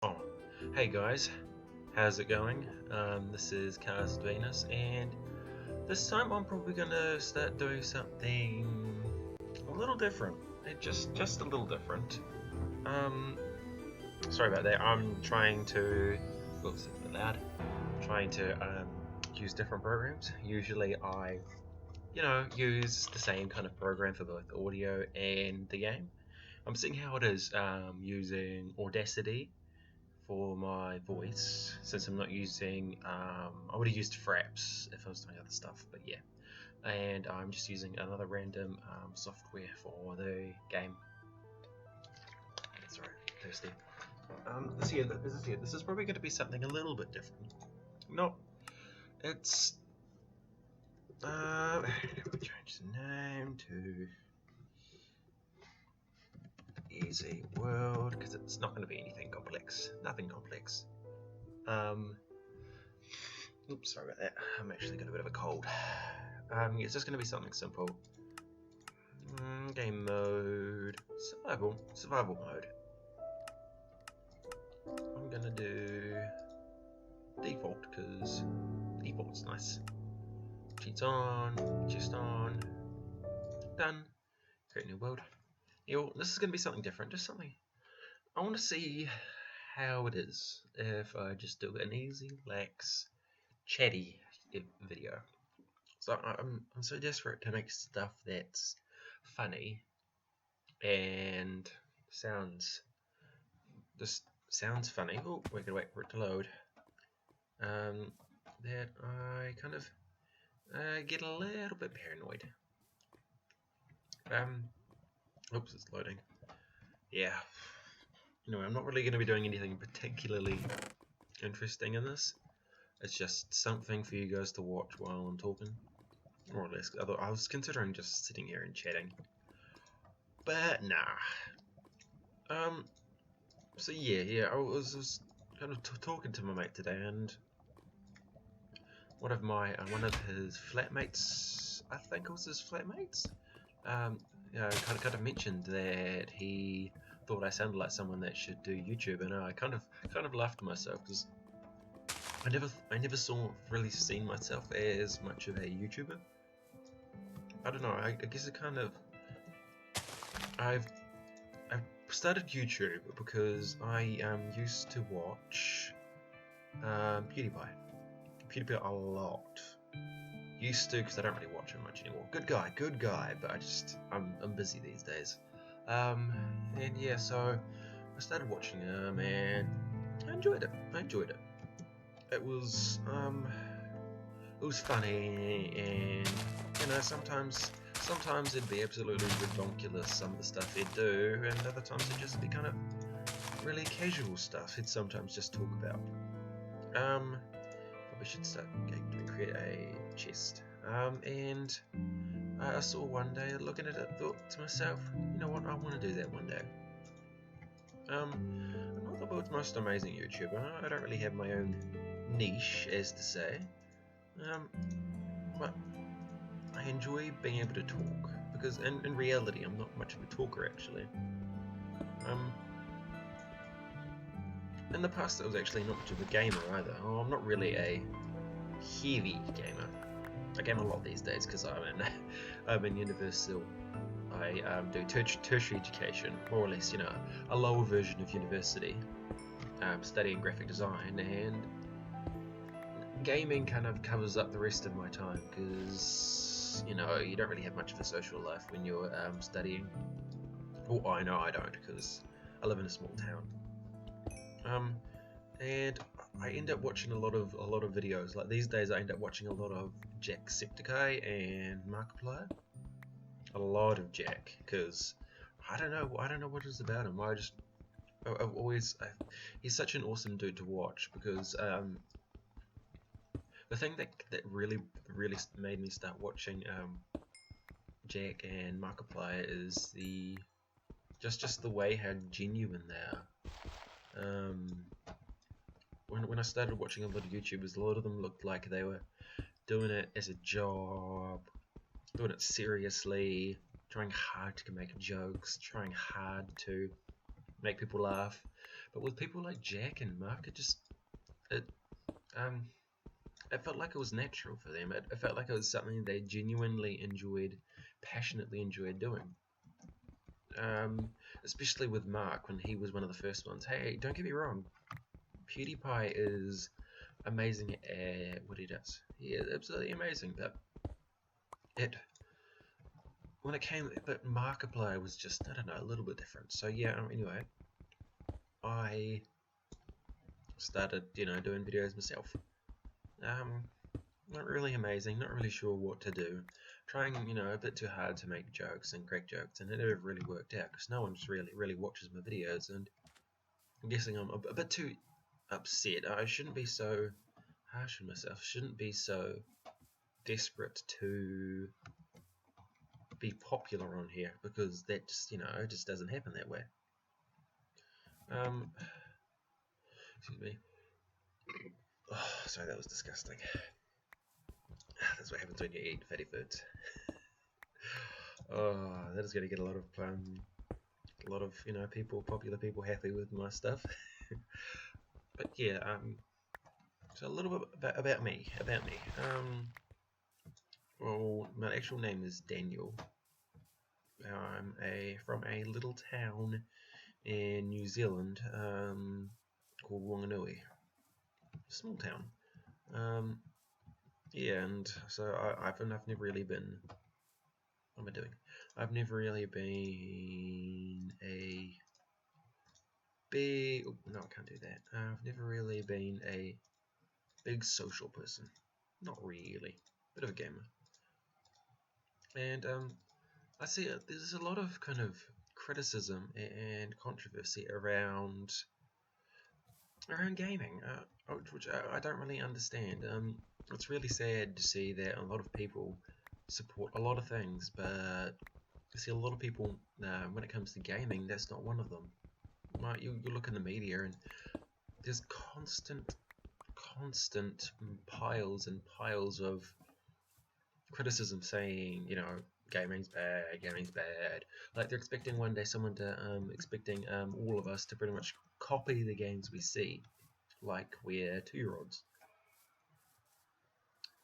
Oh, hey guys, how's it going? This is Cast Venus, and this time I'm probably gonna start doing something a little different. Just a little different. Um, Sorry about that. I'm trying to. Oops, it's a bit loud. Trying to use different programs. Usually I, use the same kind of program for both audio and the game. I'm seeing how it is using Audacity for my voice, since I'm not using, I would have used Fraps if I was doing other stuff, but yeah. And I'm just using another random software for the game. Sorry, thirsty. This is probably going to be something a little bit different. No, it's, change the name to Easy World, because it's not going to be anything complex. Nothing complex. Oops, sorry about that. I'm actually got a bit of a cold. It's just going to be something simple. Game mode, survival mode. I'm gonna do default because default's nice. Cheats on, chest on, done. Create new world. This is gonna be something different, just something. I want to see how it is if I just do an easy, lax, chatty video. So I'm so desperate to make stuff that's funny and sounds funny. Oh, we're gonna wait for it to load. That I kind of get a little bit paranoid. Oops, it's loading. Yeah. Anyway, I'm not really going to be doing anything particularly interesting in this. It's just something for you guys to watch while I'm talking, more or less. Although I was considering just sitting here and chatting, but nah. So yeah, I was kind of talking to my mate today, and one of his flatmates, I think it was his flatmates, kind of mentioned that he thought I sounded like someone that should do YouTube, and I kind of laughed to myself because I never really seen myself as much of a YouTuber. I don't know. I guess I've started YouTube because I used to watch PewDiePie a lot. Used to, because I don't really watch him much anymore. Good guy, but I'm busy these days. And yeah, so I started watching him and I enjoyed it. It was funny, and sometimes it'd be absolutely ridiculous, some of the stuff he'd do, and other times it'd just be kind of really casual stuff he'd sometimes just talk about. Probably should start create a chest. And I saw one day, looking at it, thought to myself, you know what, I want to do that one day. I'm not the world's most amazing YouTuber. I don't really have my own niche, as to say. But I enjoy being able to talk, because in reality I'm not much of a talker actually. In the past I was actually not much of a gamer either. I'm not really a heavy gamer. I game a lot these days because I'm in university. I do tertiary education, more or less, a lower version of university, studying graphic design, and gaming kind of covers up the rest of my time because you don't really have much of a social life when you're studying. Well, I know I don't, because I live in a small town. And I end up watching a lot of videos. Like these days, I end up watching a lot of Jacksepticeye and Markiplier. A lot of Jack, because I don't know what it's about him. He's such an awesome dude to watch, because the thing that really made me start watching Jack and Markiplier is just the way how genuine they are. When I started watching a lot of YouTubers, a lot of them looked like they were doing it as a job, doing it seriously, trying hard to make jokes, trying hard to make people laugh. But with people like Jack and Mark, it um it felt like it was natural for them. It felt like it was something they genuinely enjoyed, passionately enjoyed doing. Especially with Mark when he was one of the first ones. Hey, don't get me wrong, PewDiePie is amazing at what he does. He is absolutely amazing, but Markiplier was just, I don't know, a little bit different. So yeah, anyway, I started, doing videos myself. Not really amazing, not really sure what to do. Trying, a bit too hard to make jokes and crack jokes, and it never really worked out because no one just really watches my videos, and I'm guessing I'm a bit too upset. I shouldn't be so harsh on myself. Shouldn't be so desperate to be popular on here because that just, it just doesn't happen that way. Excuse me. Oh, sorry, that was disgusting. That's what happens when you eat fatty foods. Oh, that is going to get a lot of people, popular people, happy with my stuff. But yeah, so a little bit about me. Well, my actual name is Daniel. I'm from a little town in New Zealand called Wanganui. Small town. Yeah, and so I've never really been. What am I doing? I've never really been a big. Oh, no, I can't do that. I've never really been a big social person. Not really. Bit of a gamer. And I see there's a lot of kind of criticism and controversy around gaming, which I don't really understand. It's really sad to see that a lot of people support a lot of things, but I see a lot of people, when it comes to gaming, that's not one of them. Right? You look in the media and there's constant piles and piles of criticism saying, gaming's bad. Like they're expecting one day someone to, expecting all of us to pretty much copy the games we see, like we're 2-year-olds.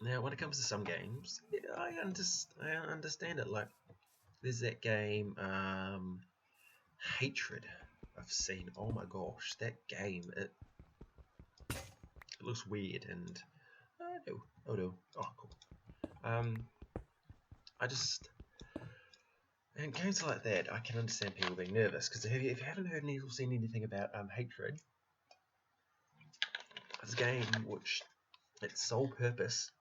Now, when it comes to some games, yeah, I understand it. Like, there's that game, Hatred. I've seen. Oh my gosh, that game. It looks weird and oh no. Oh cool. I just and games like that, I can understand people being nervous because if you haven't heard or seen anything about Hatred, it's a game which its sole purpose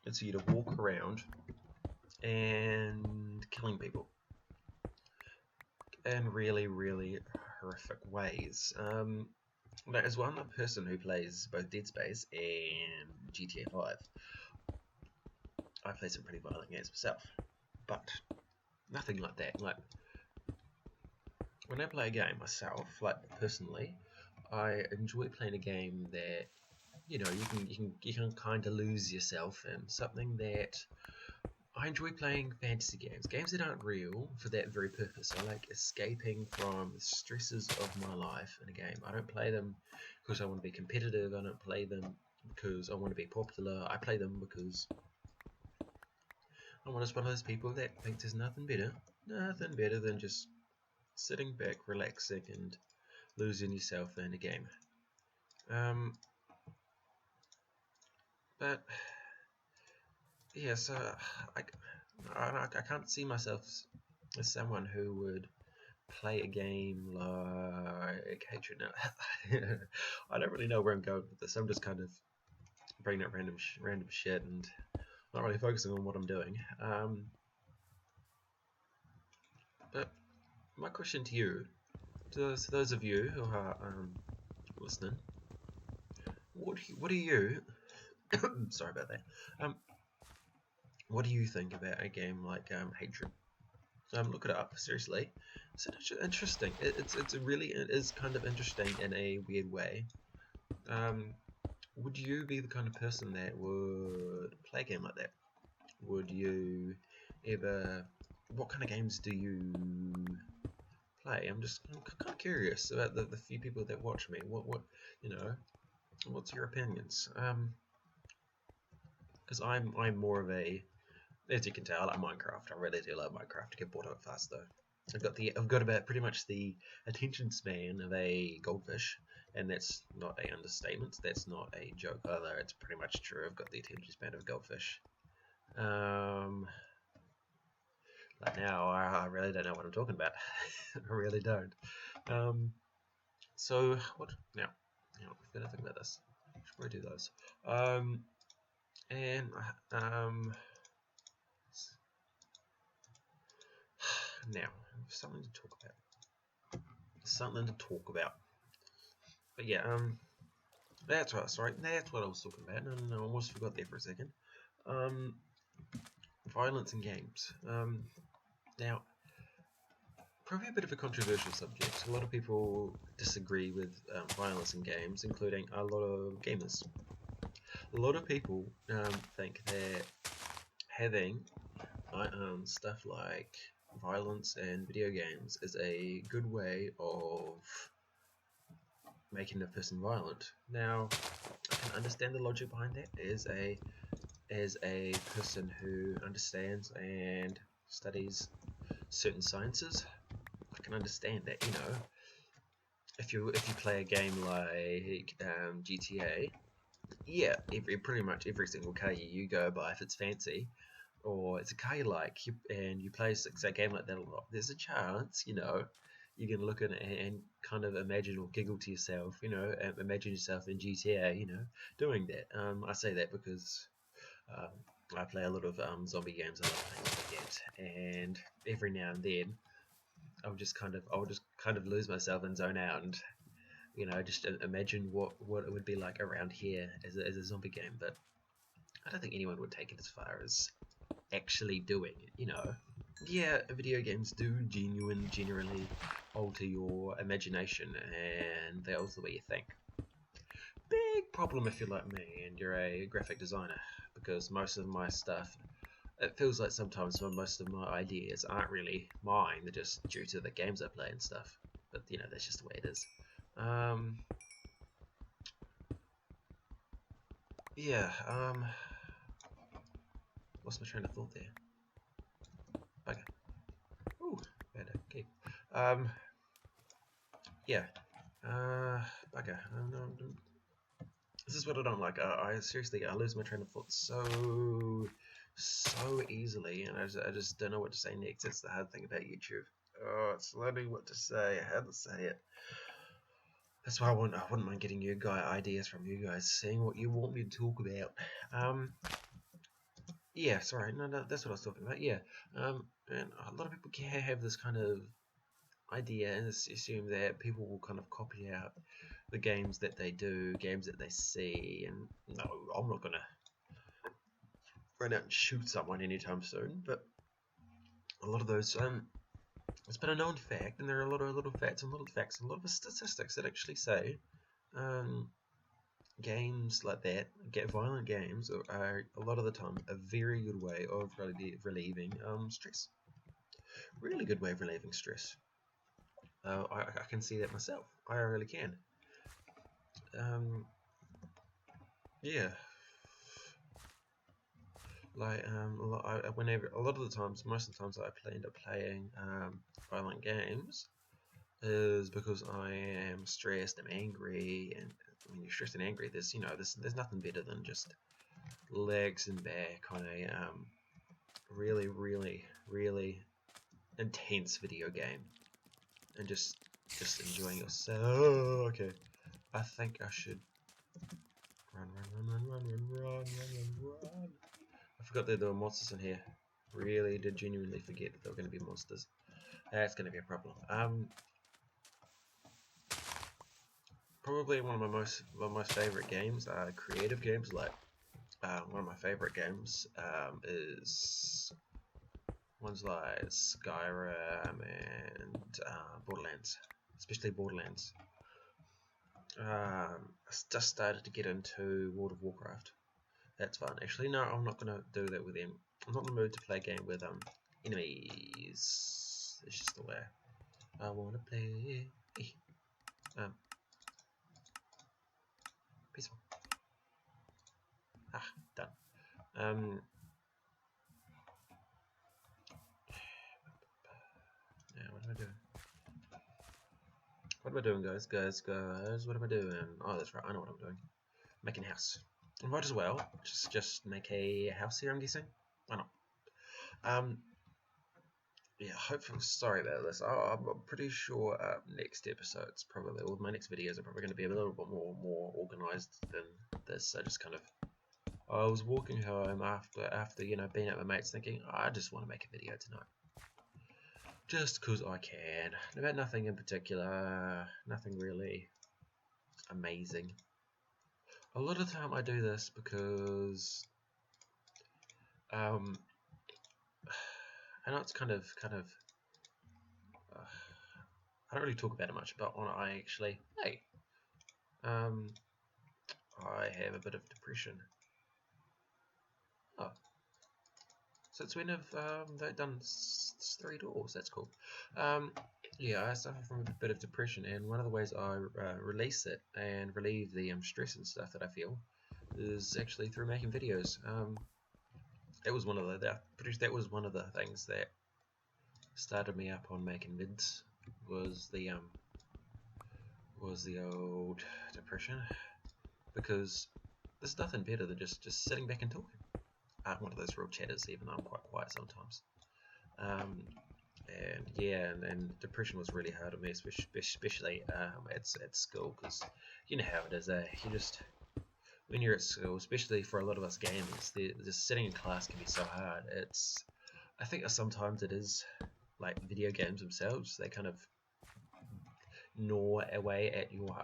is for you to walk around and killing people in really horrific ways. As one person who plays both Dead Space and GTA 5, I play some pretty violent games myself, but nothing like that. Like when I play a game myself, like personally, I enjoy playing a game that you can kind of lose yourself in. Something that I enjoy playing fantasy games that aren't real for that very purpose. I like escaping from the stresses of my life in a game. I don't play them because I want to be competitive. I don't play them because I want to be popular. I play them because I'm just one of those people that thinks there's nothing better than just sitting back, relaxing, and losing yourself in a game. But yeah, so I can't see myself as someone who would play a game like Hatred. Now, I don't really know where I'm going with this. I'm just kind of bringing up random shit and not really focusing on what I'm doing. But my question to you, to those of you who are listening, what do you sorry about that. What do you think about a game like Hatred? Look it up, seriously. It's interesting. It is kind of interesting in a weird way. Would you be the kind of person that would play a game like that? Would you ever? What kind of games do you play. I'm kind of curious about the few people that watch me. What you know, what's your opinions? Because I'm more of a, as you can tell, I like Minecraft. I really do love Minecraft. I get bored of it fast though. I've got about pretty much the attention span of a goldfish, and that's not a understatement. That's not a joke either. It's pretty much true. I've got the attention span of a goldfish. Like now, I really don't know what I'm talking about. I really don't. So what now? We've got to think about this. Should probably do those. And now something to talk about. Something to talk about. But yeah, that's right. Sorry, that's what I was talking about. No, I almost forgot there for a second. Violence in games. Now, probably a bit of a controversial subject. A lot of people disagree with violence in games, including a lot of gamers. A lot of people think that having stuff like violence in video games is a good way of making a person violent. Now, I can understand the logic behind that. As a person who understands and studies certain sciences, I can understand that. If you play a game like GTA, yeah, pretty much every single car you go by, if it's fancy or it's a car you like, and you play a game like that a lot, there's a chance, you can look at it and kind of imagine or giggle to yourself, imagine yourself in GTA, doing that. I say that because I play a lot of zombie games. I love playing like that, and every now and then I'll just kind of lose myself and zone out, and just imagine what it would be like around here as a zombie game. But I don't think anyone would take it as far as actually doing it. Yeah, video games do generally alter your imagination, and they alter the way you think. Big problem if you're like me and you're a graphic designer, because most of my stuff, it feels like sometimes most of my ideas aren't really mine, they're just due to the games I play and stuff. But that's just the way it is. Yeah, lost my train of thought there. Okay. Ooh, bad okay. Yeah. Bugger. This is what I don't like. I seriously, I lose my train of thought so easily, and I just don't know what to say next. That's the hard thing about YouTube. Oh, it's learning what to say, how to say it. That's why I wouldn't mind getting ideas from you guys, seeing what you want me to talk about. Yeah, sorry, no, that's what I was talking about. Yeah, and a lot of people can have this kind of idea and assume that people will kind of copy out the games that they do, games that they see, and no, I'm not gonna run out and shoot someone anytime soon. But a lot of those, it's been a known fact, and there are a lot of little facts and a lot of statistics that actually say, games like that, violent games, are a lot of the time a very good way of relieving stress. Really good way of relieving stress. I can see that myself. I really can. Yeah. Like a lot of the times, most of the times I end up playing violent games is because I am stressed, I'm angry, and when you're stressed and angry, there's nothing better than just relaxing back on a really, really, really intense video game and just enjoying yourself. Oh, okay. I think I should run. I forgot that there were monsters in here. Really did genuinely forget that there were going to be monsters. That's going to be a problem. Probably one of my most favorite games are creative games. Like one of my favorite games is ones like Skyrim and Borderlands, especially Borderlands. I just started to get into World of Warcraft. That's fun. Actually, no, I'm not gonna do that with them. I'm not in the mood to play a game with enemies. It's just the way I wanna play. Peaceful. Ah, done. Yeah, what am I doing? What am I doing, guys? What am I doing? Oh, that's right. I know what I'm doing. Making a house. I might as well just make a house here. I'm guessing. Why not? Yeah. Hopefully, sorry about this. I'm pretty sure next episodes probably, or my next videos are probably going to be a little bit more organized than this. I just kind of. I was walking home after being at my mates, thinking I just want to make a video tonight. Just because I can. About nothing in particular, nothing really amazing. A lot of the time I do this because I know it's kind of I don't really talk about it much, but when I actually I have a bit of depression. Oh, since when have they done 3 doors? That's cool. Yeah, I suffer from a bit of depression, and one of the ways I release it and relieve the stress and stuff that I feel is actually through making videos. That was one of the things that started me up on making vids. Was the old depression, because there's nothing better than just sitting back and talking. I'm one of those real chatters, even though I'm quite quiet sometimes. And yeah, and depression was really hard on me, especially at school, because you know how it is. You just when you're at school, especially for a lot of us gamers, just sitting in class can be so hard. I think sometimes it is like video games themselves. They kind of gnaw away at your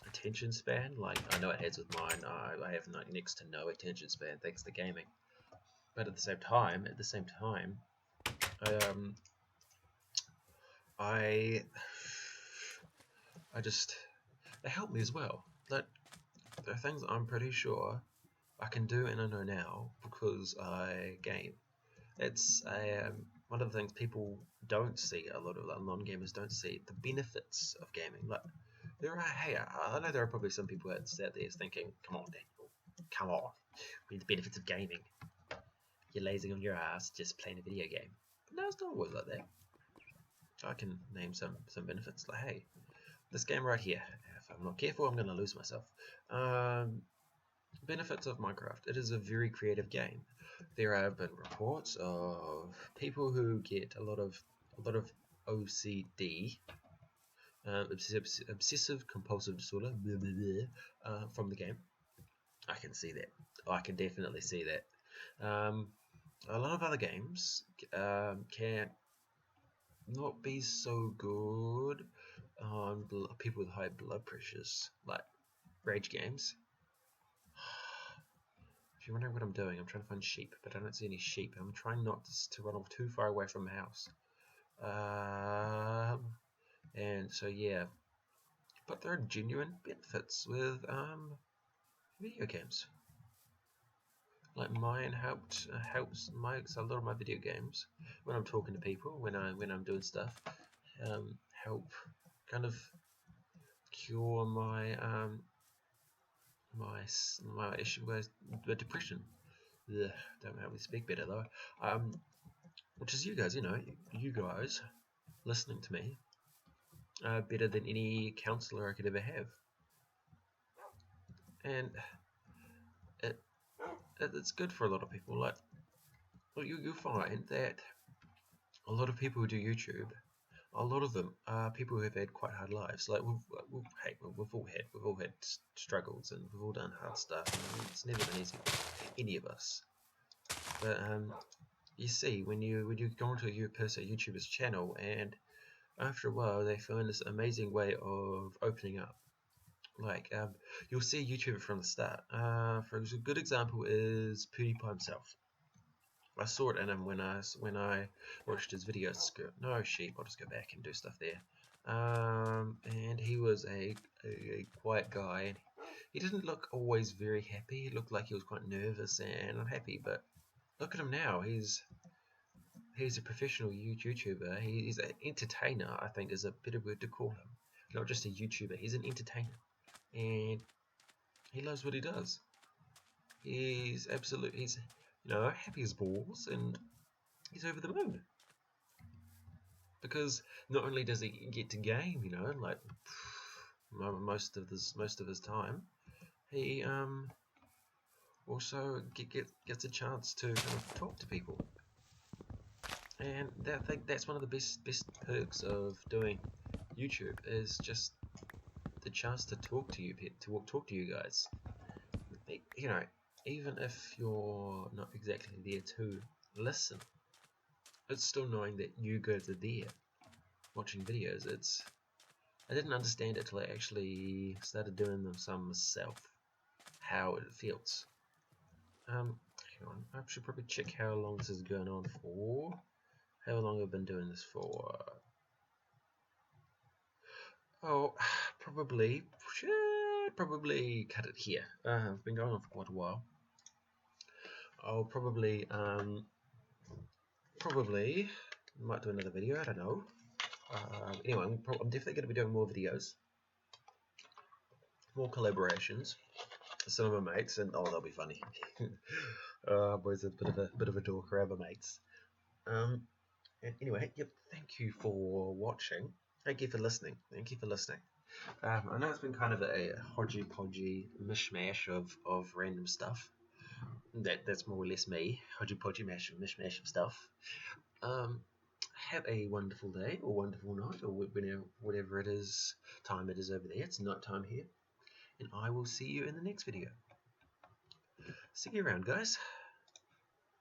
attention span. Like I know it has with mine. I have next to no attention span thanks to gaming. But at the same time, I just they help me as well. Like there are things I'm pretty sure I can do and I know now because I game. It's one of the things people don't see. A lot of non-gamers don't see the benefits of gaming. Like I know there are probably some people out there thinking, "Come on, Daniel, come on, read the benefits of gaming. You're lazing on your ass just playing a video game." But no, it's not always like that. I can name some benefits. Like, hey, this game right here. If I'm not careful, I'm going to lose myself. Benefits of Minecraft. It is a very creative game. There have been reports of people who get a lot of OCD, obsessive compulsive disorder, from the game. I can see that. I can definitely see that. A lot of other games can not be so good on people with high blood pressures, like rage games. If you're wondering what I'm doing, I'm trying to find sheep, but I don't see any sheep. I'm trying not to run off too far away from the house. And so yeah, but there are genuine benefits with video games. Like mine helps a lot of my video games when I'm talking to people, when I'm doing stuff, help kind of cure my my issue with the depression. Ugh, don't help me speak better though. Which is you guys, you guys listening to me, better than any counselor I could ever have. And it's good for a lot of people. Like, well, you'll find that a lot of people who do YouTube, a lot of them are people who have had quite hard lives. Like we've all had struggles, and we've all done hard stuff. And it's never been easy for any of us. But you see, when you go onto a YouTuber's channel, and after a while they find this amazing way of opening up. Like you'll see a YouTuber from the start. For a good example is PewDiePie himself. I saw it in him when I watched his videos. No sheep. I'll just go back and do stuff there. And he was a quiet guy. And he didn't look always very happy. He looked like he was quite nervous and unhappy. But look at him now. He's a professional YouTuber. He's an entertainer, I think is a better word to call him. Not just a YouTuber, he's an entertainer. And he loves what he does. He's happy as balls, and he's over the moon. Because not only does he get to game, like most of his time, he also gets a chance to kind of talk to people. And I think that's one of the best perks of doing YouTube is just the chance to talk to you, talk to you guys. Even if you're not exactly there to listen, it's still knowing that you guys are there watching videos. I didn't understand it till I actually started doing them some myself, how it feels. Hang on, I should probably check how long this is going on for. How long I've been doing this for? Probably cut it here. I've been going on for quite a while. I'll probably might do another video. I don't know. Anyway, I'm definitely going to be doing more videos, more collaborations. Some of my mates, and they'll be funny. Boys, a bit of a dork around my mates. And anyway, yep. Thank you for watching. Thank you for listening. Thank you for listening. I know it's been kind of a hodgy-podgy mishmash of random stuff. That's more or less me. Hodgy-podgy mishmash of stuff. Have a wonderful day or wonderful night or whatever it is time it is over there. It's night time here, and I will see you in the next video. See you around, guys.